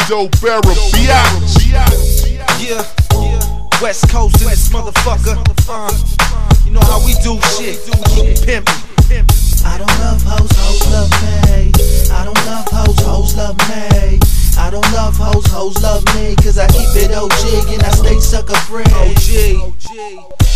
Dope Era, biatch. Yeah, West Coast in this motherfucker. You know how we do shit. We keep pimpin'. I don't love hoes, hoes love me. I don't love hoes, hoes love me. I don't love hoes, hoes love me. Cause I keep it OG and I stay sucker free. OG.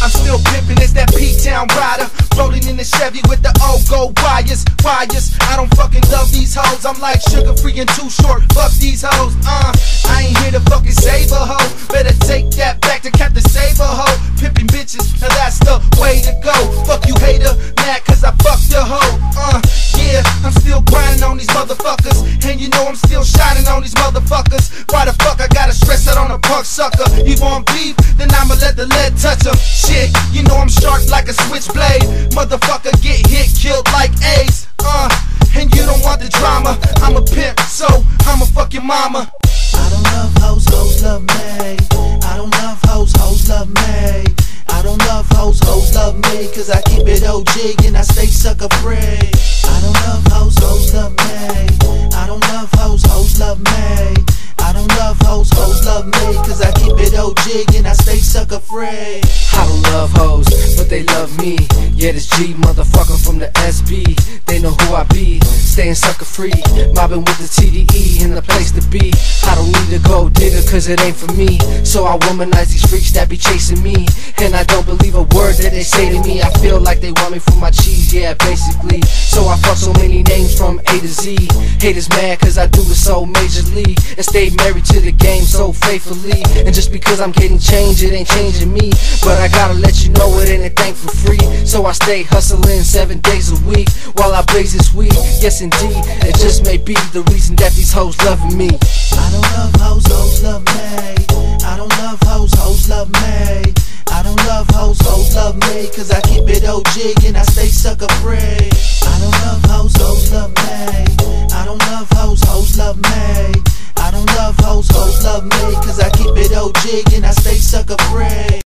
I'm still pimpin', it's that P-Town rider. Rolling in the Chevy with the old gold wires. I don't fucking love these hoes. I'm like sugar free and too short. Fuck these hoes. I ain't here to fucking save a hoe. Better take that back to Captain Saber hoe. Pimpin' bitches, now that's the way to go. Fuck you hater, mad cause I fucked your hoe. Yeah, I'm still grinding on these motherfuckers. And you know I'm still shining on these motherfuckers. Why the fuck I gotta stress out on a punk sucker? You want beef? Then I'ma let the lead touch him. Shit, you know I'm sharp like a switchblade. Motherfucker get hit, killed like AIDS. And you don't want the drama. I'm a pimp, so I'ma fuck your mama. I don't love hoes, hoes love me. I don't love hoes, hoes love me. I don't love hoes, hoes love me. Cause I keep it OG and I stay sucker free. I don't love hoes, hoes love me. I don't love hoes, hoes love me. I don't love hoes, hoes love me. Cause I keep it OG and I stay sucker free. I don't love hoes, but they love me. Yeah, this G motherfucker from the SB. They know who I be, staying sucker free. Mobbing with the TDE in the place to be. I don't need a gold digger cause it ain't for me. So I womanize these freaks that be chasing me. And I don't believe a word that they say to me. I feel like they want me for my cheese, yeah, basically. So I fuck so many names from A to Z. Haters mad cause I do it so majorly. And stay married to the game so faithfully. And just because I'm getting changed, it ain't changing me. But I gotta let you know it ain't a thing for free. So I stay hustling 7 days a week while I blaze this weed. Yes indeed, it just may be the reason that these hoes loving me. I don't love hoes, hoes love me. I don't love hoes, hoes love me. I don't love hoes, hoes love me. Cause I keep it OG and I stay sucker free. I don't love hoes, hoes love me. I don't love hoes, hoes love me. I don't love hoes, hoes love me. Cause I keep it OG and I stay sucker free.